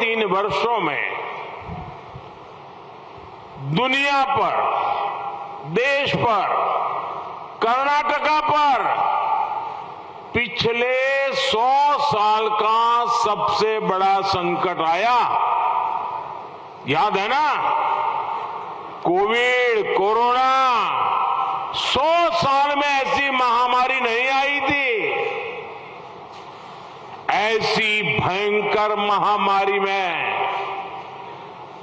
3 वर्षों में दुनिया पर, देश पर, कर्नाटका पर पिछले 100 साल का सबसे बड़ा संकट आया। याद है ना? कोविड, कोरोना, 100 साल में ऐसी महामारी नहीं आई थी। ऐसी भयंकर महामारी में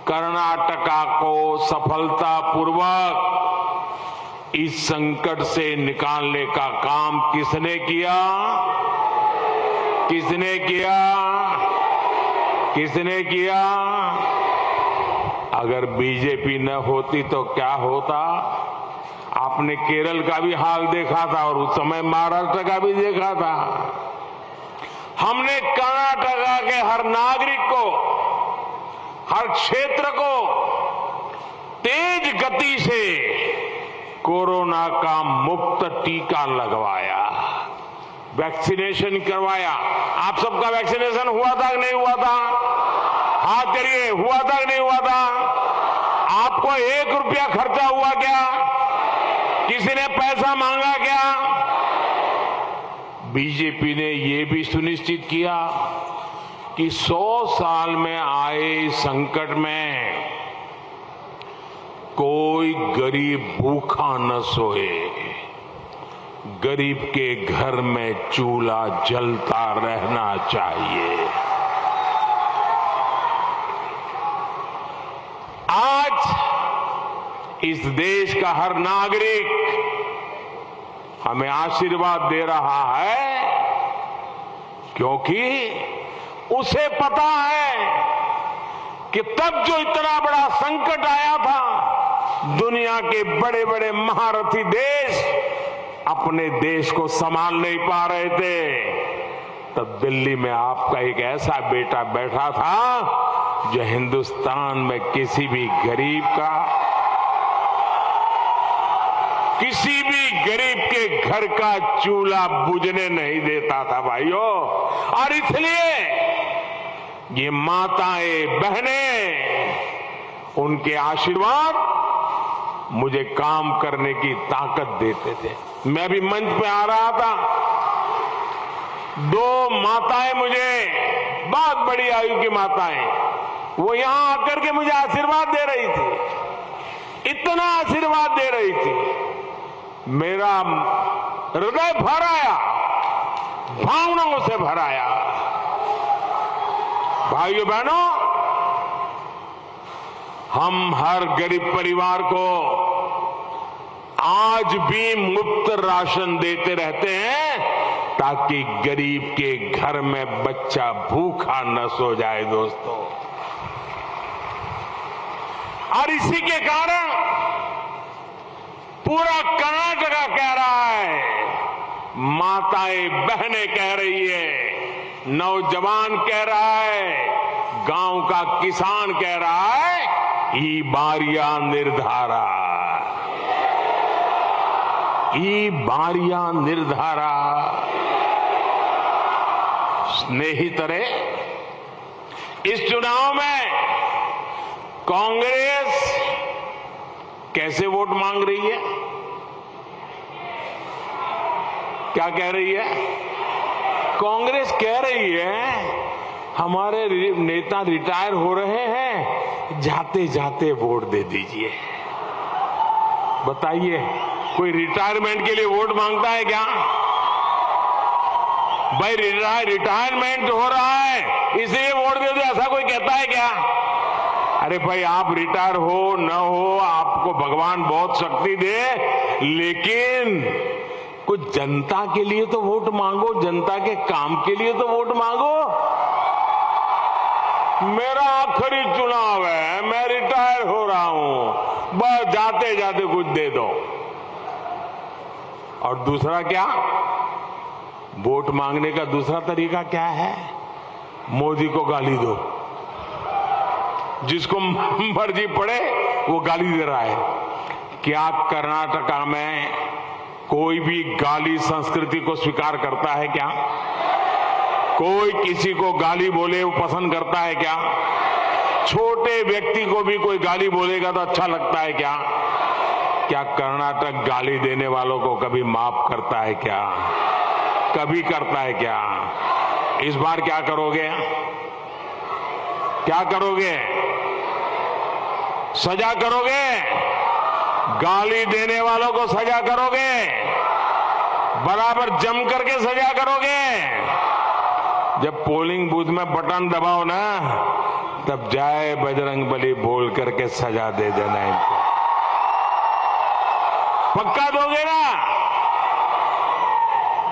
कर्नाटका को सफलतापूर्वक इस संकट से निकालने का काम किसने किया? किसने किया? किसने किया? अगर बीजेपी न होती तो क्या होता? आपने केरल का भी हाल देखा था और उस समय महाराष्ट्र का भी देखा था। हमने कर्नाटका के हर नागरिक को, हर क्षेत्र को तेज गति से कोरोना का मुफ्त टीका लगवाया, वैक्सीनेशन करवाया। आप सबका वैक्सीनेशन हुआ था कि नहीं हुआ था? हाथ करिए, हुआ था कि नहीं हुआ था? आपको 1 रुपया खर्चा हुआ क्या? किसी ने पैसा मांगा क्या? बीजेपी ने यह भी सुनिश्चित किया कि 100 साल में आए संकट में कोई गरीब भूखा न सोए, गरीब के घर में चूल्हा जलता रहना चाहिए। आज इस देश का हर नागरिक हमें आशीर्वाद दे रहा है क्योंकि उसे पता है कि तब जो इतना बड़ा संकट आया था, दुनिया के बड़े बड़े महारथी देश अपने देश को संभाल नहीं पा रहे थे। तब दिल्ली में आपका एक ऐसा बेटा बैठा था जो हिंदुस्तान में किसी भी गरीब का, किसी भी गरीब के घर का चूल्हा बुझने नहीं देता था भाइयों। और इसलिए ये माताएं, बहनें, उनके आशीर्वाद मुझे काम करने की ताकत देते थे। मैं भी मंच पे आ रहा था, 2 माताएं मुझे, बहुत बड़ी आयु की माताएं, वो यहां आकर के मुझे आशीर्वाद दे रही थी, इतना आशीर्वाद दे रही थी, मेरा हृदय भर आया, भावनाओं से भर आया। भाइयों बहनों, हम हर गरीब परिवार को आज भी मुफ्त राशन देते रहते हैं ताकि गरीब के घर में बच्चा भूखा न सो जाए दोस्तों। और इसी के कारण पूरा कर्नाटका कह रहा है, माताएं बहनें कह रही है, नौजवान कह रहा है, गांव का किसान कह रहा है, ई बारिया निर्धारा, ई बारिया निर्धारा। स्नेहितरे, इस चुनाव में कांग्रेस कैसे वोट मांग रही है? क्या कह रही है? कांग्रेस कह रही है हमारे नेता रिटायर हो रहे हैं, जाते जाते वोट दे दीजिए। बताइए, कोई रिटायरमेंट के लिए वोट मांगता है क्या? भाई रिटायरमेंट हो रहा है इसलिए वोट दे दो, ऐसा कोई कहता है क्या? अरे भाई, आप रिटायर हो न हो, आपको भगवान बहुत शक्ति दे, लेकिन कुछ जनता के लिए तो वोट मांगो, जनता के काम के लिए तो वोट मांगो। मेरा आखिरी चुनाव है, मैं रिटायर हो रहा हूं, बस जाते जाते कुछ दे दो। और दूसरा क्या? वोट मांगने का दूसरा तरीका क्या है? मोदी को गाली दो, जिसको मर्जी पड़े वो गाली दे रहा है। क्या कर्नाटका में कोई भी गाली संस्कृति को स्वीकार करता है क्या? कोई किसी को गाली बोले वो पसंद करता है क्या? छोटे व्यक्ति को भी कोई गाली बोलेगा तो अच्छा लगता है क्या? क्या कर्नाटक गाली देने वालों को कभी माफ करता है क्या? कभी करता है क्या? इस बार क्या करोगे? क्या करोगे? सजा करोगे? गाली देने वालों को सजा करोगे? बराबर जम करके सजा करोगे? जब पोलिंग बूथ में बटन दबाओ ना, तब जय बजरंगबली बोल करके सजा दे देना इनको। पक्का दोगे ना?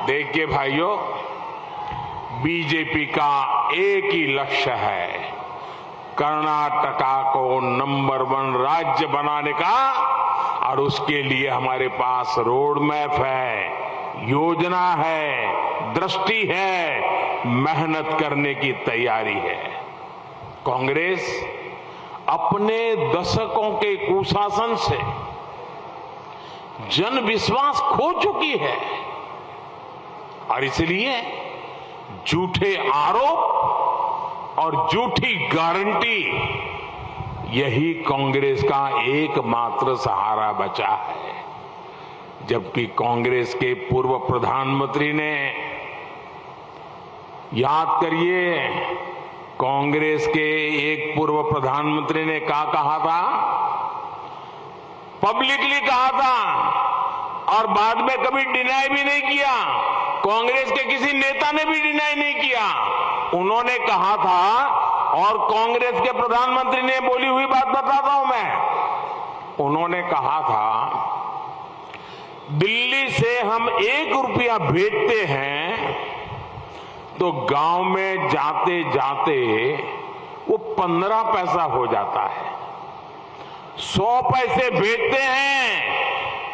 देखिए भाइयों, बीजेपी का एक ही लक्ष्य है, कर्नाटका को नंबर 1 राज्य बनाने का। और उसके लिए हमारे पास रोड मैप है, योजना है, दृष्टि है, मेहनत करने की तैयारी है। कांग्रेस अपने दशकों के कुशासन से जन विश्वास खो चुकी है और इसलिए झूठे आरोप और झूठी गारंटी, यही कांग्रेस का एकमात्र सहारा बचा है। जबकि कांग्रेस के पूर्व प्रधानमंत्री ने, याद करिए, कांग्रेस के एक पूर्व प्रधानमंत्री ने क्या कहा था? पब्लिकली कहा था और बाद में कभी डिनाई भी नहीं किया। कांग्रेस के किसी नेता ने भी डिनाई नहीं किया। उन्होंने कहा था, और कांग्रेस के प्रधानमंत्री ने बोली हुई बात बताता हूं मैं। उन्होंने कहा था, दिल्ली से हम 1 रुपया भेजते हैं तो गांव में जाते जाते वो 15 पैसा हो जाता है। 100 पैसे भेजते हैं,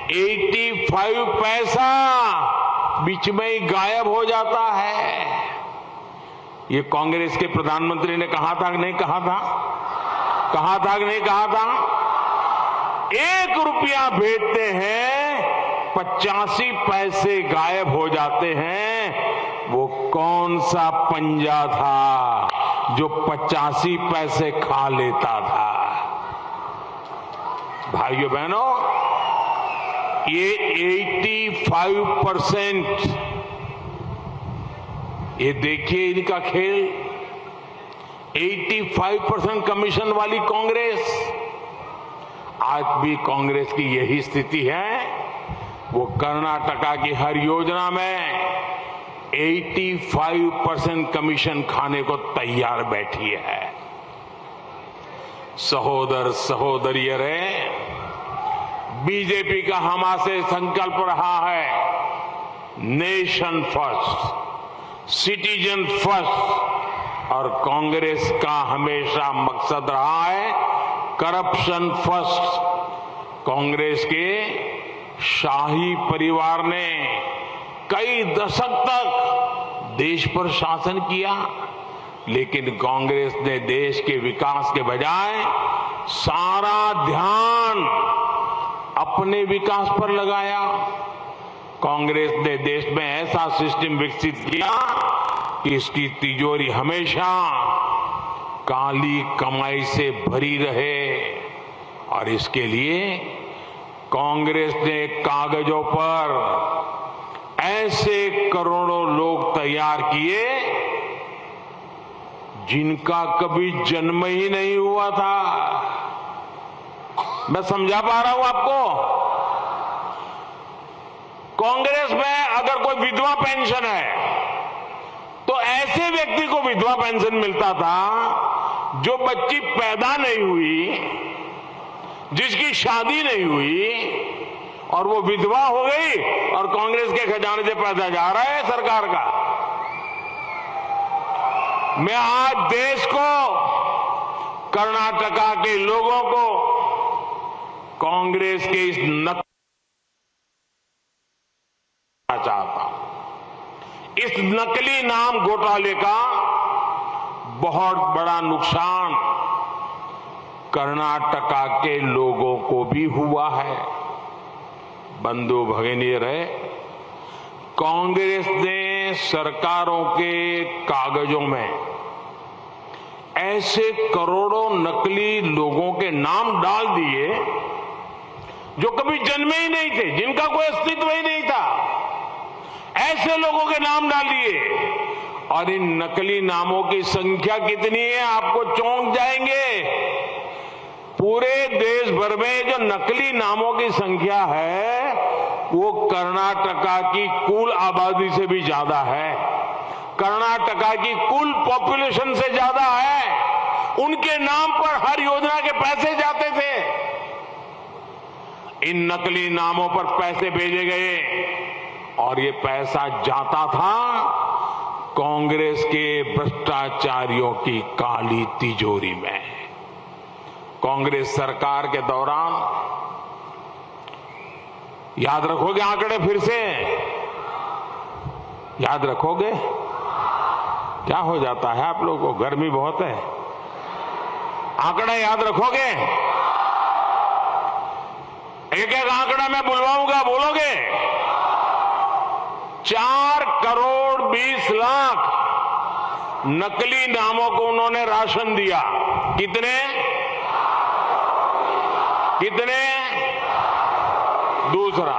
85 पैसा बीच में ही गायब हो जाता है। ये कांग्रेस के प्रधानमंत्री ने कहा था कि नहीं कहा था? कहा था कि नहीं कहा था? 1 रुपया भेजते हैं, 85 पैसे गायब हो जाते हैं। वो कौन सा पंजा था जो 85 पैसे खा लेता था? भाइयों बहनों, ये 85%, ये देखिए इनका खेल। 85% कमीशन वाली कांग्रेस, आज भी कांग्रेस की यही स्थिति है। वो कर्नाटका की हर योजना में 85% कमीशन खाने को तैयार बैठी है। सहोदर सहोदरियों रे, बीजेपी का हमारे संकल्प रहा है नेशन फर्स्ट, सिटीजन फर्स्ट, और कांग्रेस का हमेशा मकसद रहा है करप्शन फर्स्ट। कांग्रेस के शाही परिवार ने कई दशक तक देश पर शासन किया, लेकिन कांग्रेस ने देश के विकास के बजाय सारा ध्यान अपने विकास पर लगाया। कांग्रेस ने देश में ऐसा सिस्टम विकसित किया कि इसकी तिजोरी हमेशा काली कमाई से भरी रहे, और इसके लिए कांग्रेस ने कागजों पर ऐसे करोड़ों लोग तैयार किए जिनका कभी जन्म ही नहीं हुआ था। मैं समझा पा रहा हूं आपको? कांग्रेस में अगर कोई विधवा पेंशन है तो ऐसे व्यक्ति को विधवा पेंशन मिलता था जो बच्ची पैदा नहीं हुई, जिसकी शादी नहीं हुई, और वो विधवा हो गई और कांग्रेस के खजाने से पैसा जा रहा है सरकार का। मैं आज देश को, कर्नाटका के लोगों को कांग्रेस के इस नकली चाहता हूं। इस नकली नाम घोटाले का बहुत बड़ा नुकसान कर्नाटका के लोगों को भी हुआ है। बंधु भगिनी रहे, कांग्रेस ने सरकारों के कागजों में ऐसे करोड़ों नकली लोगों के नाम डाल दिए जो कभी जन्मे ही नहीं थे, जिनका कोई अस्तित्व ही नहीं था, ऐसे लोगों के नाम डाल दिए। और इन नकली नामों की संख्या कितनी है, आपको चौंक जाएंगे। पूरे देश भर में जो नकली नामों की संख्या है वो कर्नाटका की कुल आबादी से भी ज्यादा है, कर्नाटका की कुल पॉपुलेशन से ज्यादा है। उनके नाम पर हर योजना के पैसे जाते थे। इन नकली नामों पर पैसे भेजे गए और ये पैसा जाता था कांग्रेस के भ्रष्टाचारियों की काली तिजोरी में। कांग्रेस सरकार के दौरान, याद रखोगे आंकड़े, फिर से याद रखोगे? क्या हो जाता है आप लोगों को, गर्मी बहुत है, आंकड़ा याद रखोगे? एक एक आंकड़ा मैं बुलवाऊंगा, बोलोगे? 4 करोड़ 20 लाख नकली नामों को उन्होंने राशन दिया। कितने? दूसरा,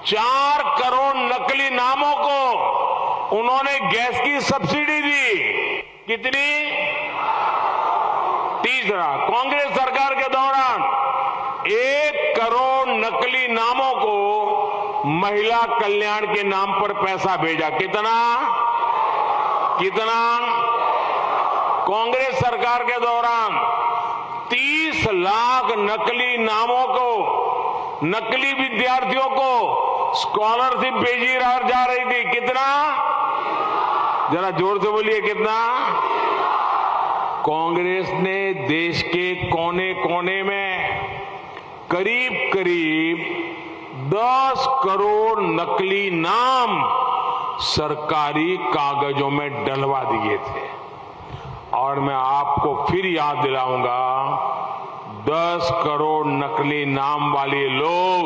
4 करोड़ नकली नामों को उन्होंने गैस की सब्सिडी दी। कितनी? तीसरा, कांग्रेस सरकार के दौरान 1 करोड़ नकली नामों को महिला कल्याण के नाम पर पैसा भेजा। कितना? कांग्रेस सरकार के दौरान 30 लाख नकली नामों को, नकली विद्यार्थियों को स्कॉलरशिप भेजी जा रही थी। कितना? जरा जोर से बोलिए, कितना? कांग्रेस ने देश के कोने कोने में करीब करीब 10 करोड़ नकली नाम सरकारी कागजों में डलवा दिए थे। और मैं आपको फिर याद दिलाऊंगा, 10 करोड़ नकली नाम वाले लोग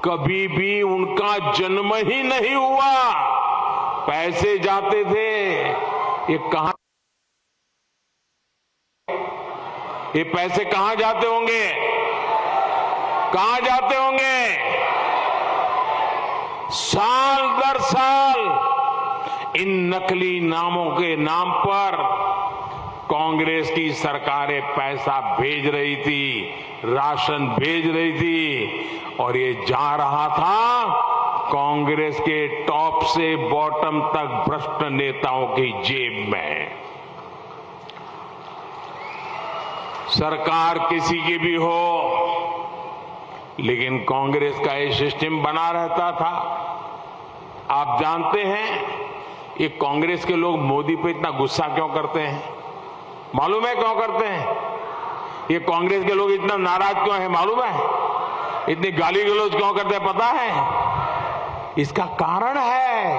कभी भी उनका जन्म ही नहीं हुआ, पैसे जाते थे। ये पैसे कहां जाते होंगे? कहां जाते होंगे? साल दर साल इन नकली नामों के नाम पर कांग्रेस की सरकारें पैसा भेज रही थी, राशन भेज रही थी, और ये जा रहा था कांग्रेस के टॉप से बॉटम तक भ्रष्ट नेताओं की जेब में। सरकार किसी की भी हो, लेकिन कांग्रेस का ये सिस्टम बना रहता था। आप जानते हैं ये कांग्रेस के लोग मोदी पे इतना गुस्सा क्यों करते हैं? मालूम है क्यों करते हैं? ये कांग्रेस के लोग इतना नाराज क्यों है? मालूम है? इतनी गाली गलौज क्यों करते हैं? पता है? इसका कारण है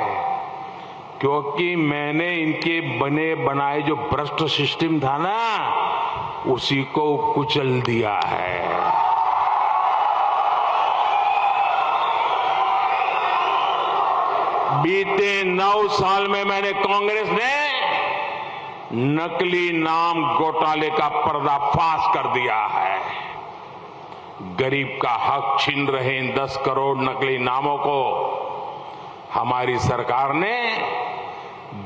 क्योंकि मैंने इनके बने बनाए जो भ्रष्ट सिस्टम था ना, उसी को कुचल दिया है। बीते 9 साल में मैंने कांग्रेस ने नकली नाम घोटाले का पर्दाफाश कर दिया है। गरीब का हक छीन रहे इन 10 करोड़ नकली नामों को हमारी सरकार ने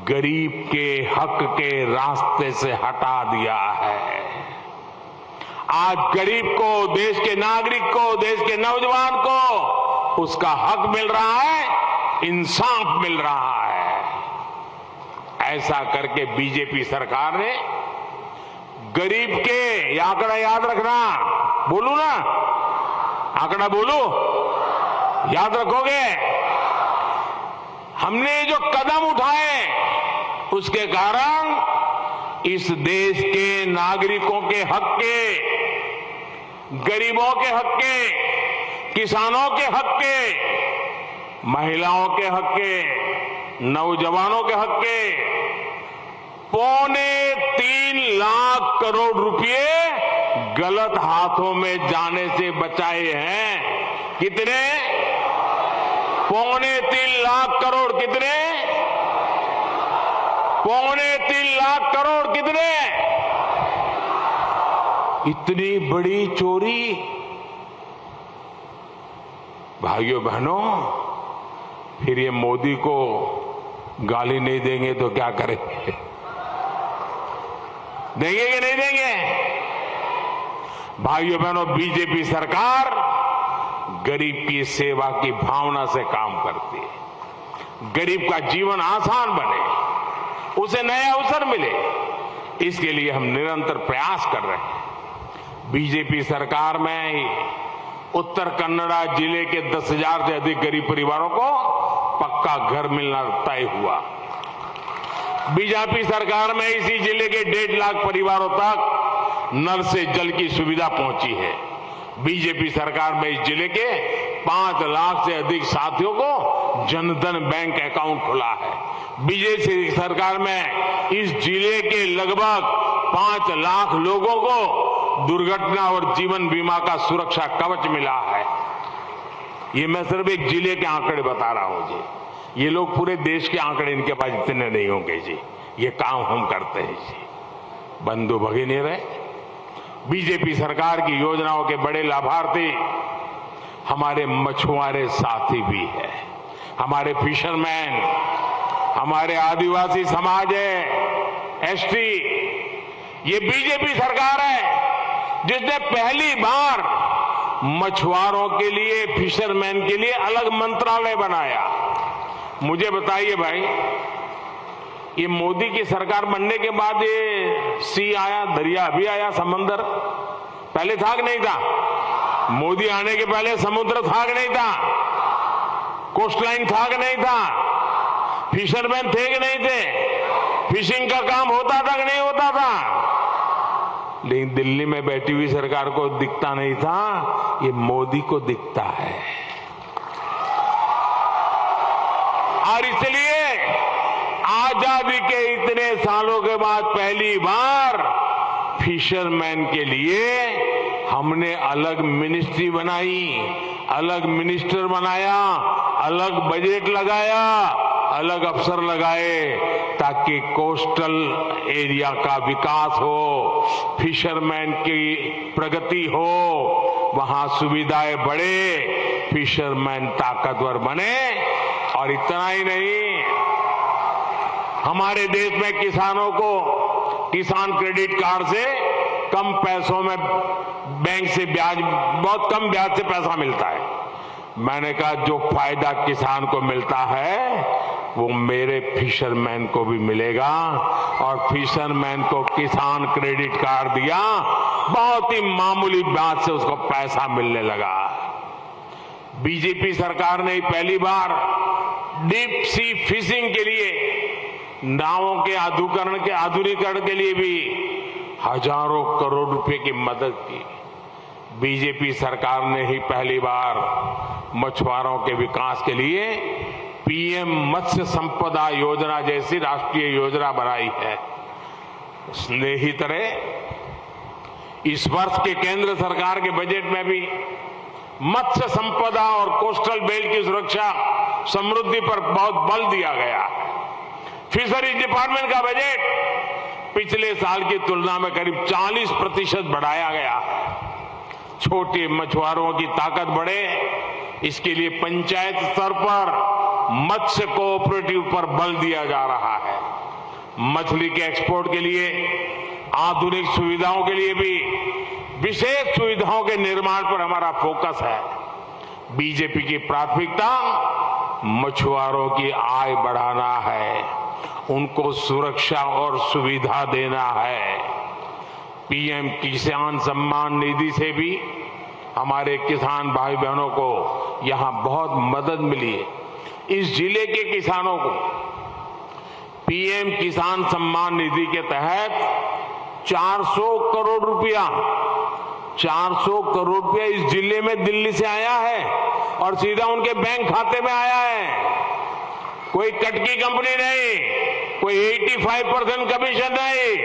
गरीब के हक के रास्ते से हटा दिया है। आज गरीब को, देश के नागरिक को, देश के नौजवान को उसका हक मिल रहा है, इंसाफ मिल रहा है। ऐसा करके बीजेपी सरकार ने गरीब के, ये आंकड़ा याद रखना, बोलू ना, आंकड़ा बोलू, याद रखोगे? हमने जो कदम उठाए उसके कारण इस देश के नागरिकों के हक के, गरीबों के हक के, किसानों के हक के, महिलाओं के हक के, नौजवानों के हक के 3.25 लाख करोड़ रुपए गलत हाथों में जाने से बचाए हैं। कितने? 3.25 लाख करोड़ कितने? 3.25 लाख करोड़ कितने? इतनी बड़ी चोरी। भाइयों बहनों, फिर ये मोदी को गाली नहीं देंगे तो क्या करेंगे? देंगे कि नहीं देंगे? भाइयों बहनों, बीजेपी सरकार गरीब की सेवा की भावना से काम करती है। गरीब का जीवन आसान बने, उसे नया अवसर मिले, इसके लिए हम निरंतर प्रयास कर रहे हैं। बीजेपी सरकार में उत्तर कन्नड़ा जिले के 10,000 से अधिक गरीब परिवारों को पक्का घर मिलना तय हुआ। बीजेपी सरकार में इसी जिले के 1.5 लाख परिवारों तक नल से जल की सुविधा पहुंची है। बीजेपी सरकार में इस जिले के 5 लाख से अधिक साथियों को जनधन बैंक अकाउंट खुला है। बीजेपी सरकार में इस जिले के लगभग 5 लाख लोगों को दुर्घटना और जीवन बीमा का सुरक्षा कवच मिला है। ये मैं सिर्फ एक जिले के आंकड़े बता रहा हूं जी। ये लोग पूरे देश के आंकड़े इनके पास इतने नहीं होंगे जी। ये काम हम करते हैं जी। बंधु भगिनी रहे, बीजेपी सरकार की योजनाओं के बड़े लाभार्थी हमारे मछुआरे साथी भी है, हमारे फिशरमैन, हमारे आदिवासी समाज है, एसटी। ये बीजेपी सरकार है जिसने पहली बार मछुआरों के लिए, फिशरमैन के लिए अलग मंत्रालय बनाया। मुझे बताइए भाई, ये मोदी की सरकार बनने के बाद ये सी आया, दरिया अभी आया, समंदर पहले था कि नहीं था? मोदी आने के पहले समुद्र था कि नहीं था? कोस्टलाइन था कि नहीं था? फिशरमैन थे कि नहीं थे? फिशिंग का काम होता था कि नहीं होता था? लेकिन दिल्ली में बैठी हुई सरकार को दिखता नहीं था, ये मोदी को दिखता है। और इसलिए आजादी के इतने सालों के बाद पहली बार फिशरमैन के लिए हमने अलग मिनिस्ट्री बनाई, अलग मिनिस्टर बनाया, अलग बजट लगाया, अलग अफसर लगाए, ताकि कोस्टल एरिया का विकास हो, फिशरमैन की प्रगति हो, वहां सुविधाएं बढ़े, फिशरमैन ताकतवर बने। और इतना ही नहीं, हमारे देश में किसानों को किसान क्रेडिट कार्ड से कम पैसों में बैंक से ब्याज, बहुत कम ब्याज से पैसा मिलता है। मैंने कहा जो फायदा किसान को मिलता है वो मेरे फिशरमैन को भी मिलेगा। और फिशरमैन को किसान क्रेडिट कार्ड दिया, बहुत ही मामूली ब्याज से उसको पैसा मिलने लगा। बीजेपी सरकार ने पहली बार डीप सी फिशिंग के लिए, नावों के आधुनिकीकरण के लिए भी हजारों करोड़ रुपए की मदद की। बीजेपी सरकार ने ही पहली बार मछुआरों के विकास के लिए पीएम मत्स्य संपदा योजना जैसी राष्ट्रीय योजना बनाई है। स्नेही तरह इस वर्ष के केंद्र सरकार के बजट में भी मत्स्य संपदा और कोस्टल बेल्ट की सुरक्षा समृद्धि पर बहुत बल दिया गया है। फिशरीज डिपार्टमेंट का बजट पिछले साल की तुलना में करीब 40% बढ़ाया गया है। छोटे मछुआरों की ताकत बढ़े, इसके लिए पंचायत स्तर पर मत्स्य कोऑपरेटिव पर बल दिया जा रहा है। मछली के एक्सपोर्ट के लिए आधुनिक सुविधाओं के लिए भी विशेष सुविधाओं के निर्माण पर हमारा फोकस है। बीजेपी की प्राथमिकता मछुआरों की आय बढ़ाना है, उनको सुरक्षा और सुविधा देना है। पीएम किसान सम्मान निधि से भी हमारे किसान भाई बहनों को यहां बहुत मदद मिली है। इस जिले के किसानों को पीएम किसान सम्मान निधि के तहत 400 करोड़ रुपया इस जिले में दिल्ली से आया है और सीधा उनके बैंक खाते में आया है। कोई कटकी कंपनी नहीं, कोई 85% कमीशन नहीं,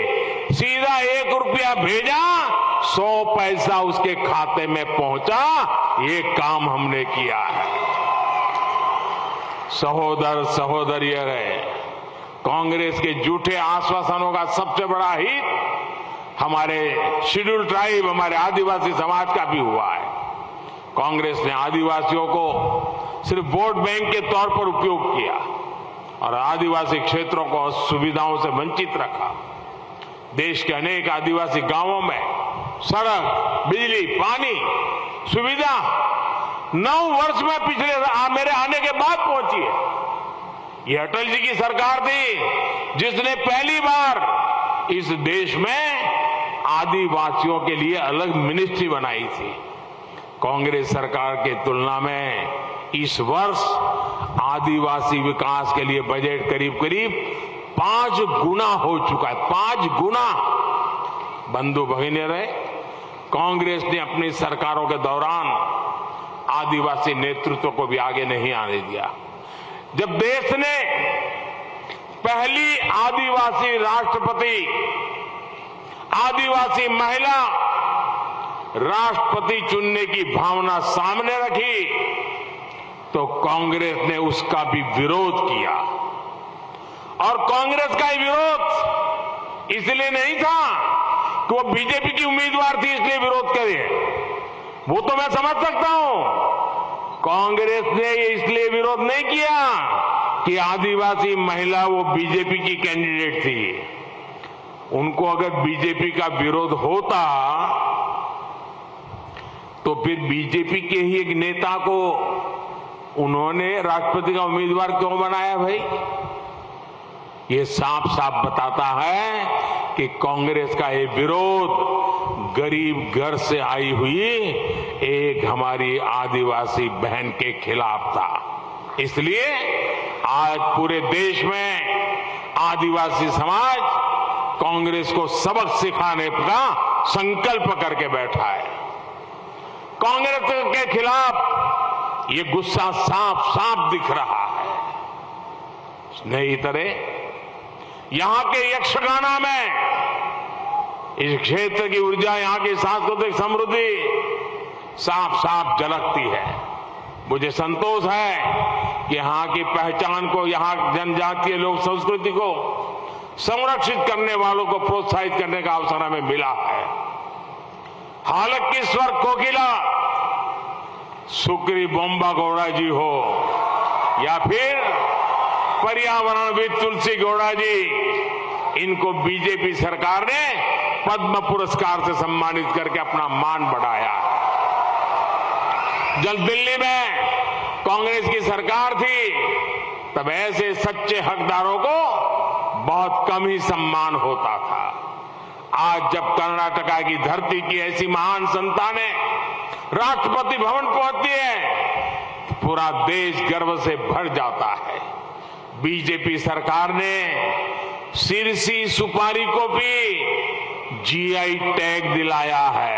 सीधा 1 रुपया भेजा, 100 पैसा उसके खाते में पहुंचा। ये काम हमने किया है। सहोदर सहोदरियर है, कांग्रेस के झूठे आश्वासनों का सबसे बड़ा हित हमारे शेड्यूल ट्राइब, हमारे आदिवासी समाज का भी हुआ है। कांग्रेस ने आदिवासियों को सिर्फ वोट बैंक के तौर पर उपयोग किया और आदिवासी क्षेत्रों को सुविधाओं से वंचित रखा। देश के अनेक आदिवासी गांवों में सड़क, बिजली, पानी सुविधा 9 वर्ष में पिछले मेरे आने के बाद पहुंची है। ये अटल जी की सरकार थी जिसने पहली बार इस देश में आदिवासियों के लिए अलग मिनिस्ट्री बनाई थी। कांग्रेस सरकार के तुलना में इस वर्ष आदिवासी विकास के लिए बजट करीब करीब 5 गुना हो चुका है। 5 गुना। बंधु भगिनी रहे, कांग्रेस ने अपनी सरकारों के दौरान आदिवासी नेतृत्व को भी आगे नहीं आने दिया। जब देश ने पहली आदिवासी राष्ट्रपति, आदिवासी महिला राष्ट्रपति चुनने की भावना सामने रखी तो कांग्रेस ने उसका भी विरोध किया। और कांग्रेस का विरोध इसलिए नहीं था कि वो बीजेपी की उम्मीदवार थी इसलिए विरोध करे, वो तो मैं समझ सकता हूं। कांग्रेस ने ये इसलिए विरोध नहीं किया कि आदिवासी महिला वो बीजेपी की कैंडिडेट थी। उनको अगर बीजेपी का विरोध होता तो फिर बीजेपी के ही एक नेता को उन्होंने राष्ट्रपति का उम्मीदवार क्यों बनाया भाई? ये साफ साफ बताता है कि कांग्रेस का ये विरोध गरीब घर से आई हुई एक हमारी आदिवासी बहन के खिलाफ था। इसलिए आज पूरे देश में आदिवासी समाज कांग्रेस को सबक सिखाने का संकल्प करके बैठा है। कांग्रेस के खिलाफ ये गुस्सा साफ साफ दिख रहा है। स्नेहितरे, यहां के यक्षगाना में इस क्षेत्र की ऊर्जा, यहां की सांस्कृतिक समृद्धि साफ साफ झलकती है। मुझे संतोष है कि यहां की पहचान को, यहां जनजातीय लोक संस्कृति को संरक्षित करने वालों को प्रोत्साहित करने का अवसर हमें मिला है। हालांकि स्वर कोकिला सुक्री बोम्बा गौड़ा जी हो या फिर पर्यावरणविद तुलसी गौड़ा जी, इनको बीजेपी सरकार ने पद्म पुरस्कार से सम्मानित करके अपना मान बढ़ाया है। जब दिल्ली में कांग्रेस की सरकार थी तब ऐसे सच्चे हकदारों को बहुत कम ही सम्मान होता था। आज जब कर्नाटका की धरती की ऐसी महान संतानें राष्ट्रपति भवन पहुंचती है तो पूरा देश गर्व से भर जाता है। बीजेपी सरकार ने सिरसी सुपारी को भी जीआई टैग दिलाया है।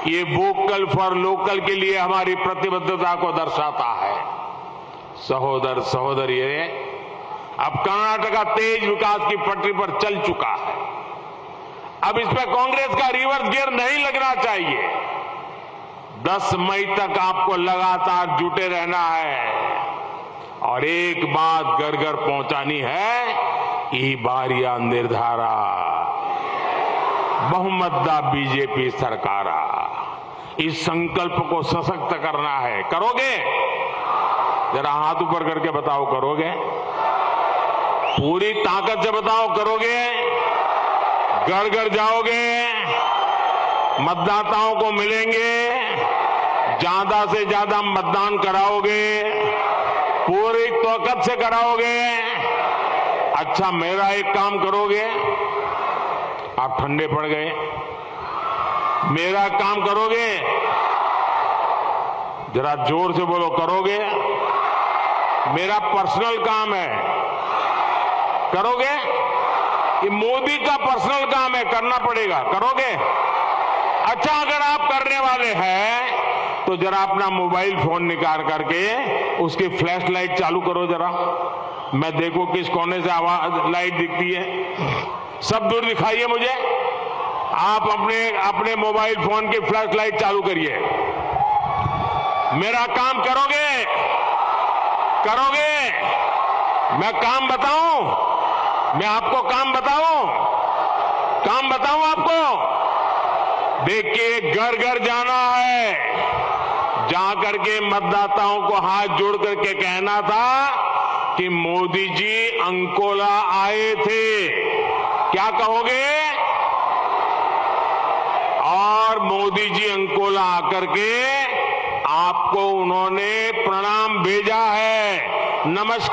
ये वोकल फॉर लोकल के लिए हमारी प्रतिबद्धता को दर्शाता है। सहोदर सहोदरिये, अब कर्नाटका तेज विकास की पटरी पर चल चुका है। अब इस पर कांग्रेस का रिवर्स गियर नहीं लगना चाहिए। 10 मई तक आपको लगातार जुटे रहना है और एक बात घर घर पहुंचानी है, ई बारिया निर्धारा बहुमतदा बीजेपी सरकारा। इस संकल्प को सशक्त करना है। करोगे? जरा हाथ ऊपर करके बताओ, करोगे? पूरी ताकत से बताओ, करोगे? घर घर जाओगे, मतदाताओं को मिलेंगे, ज्यादा से ज्यादा मतदान कराओगे, पूरी ताकत से कराओगे। अच्छा, मेरा एक काम करोगे? आप ठंडे पड़ गए। मेरा काम करोगे? जरा जोर से बोलो, करोगे? मेरा पर्सनल काम है, करोगे? ये मोदी का पर्सनल काम है, करना पड़ेगा, करोगे? अच्छा, अगर आप करने वाले हैं तो जरा अपना मोबाइल फोन निकाल करके उसकी फ्लैश लाइट चालू करो जरा। मैं देखो किस कोने से आवाज लाइट दिखती है। सब दूर दिखाइए मुझे। आप अपने मोबाइल फोन की फ्लैश लाइट चालू करिए। मेरा काम करोगे? करोगे? मैं काम बताऊं? मैं आपको काम बताऊं? काम बताऊं आपको? देखिए, घर घर जाना है, जाकर के मतदाताओं को हाथ जोड़ करके कहना था कि मोदी जी अंकोला आए थे। क्या कहोगे? और मोदी जी अंकोला आकर के आपको उन्होंने प्रणाम भेजा है, नमस्कार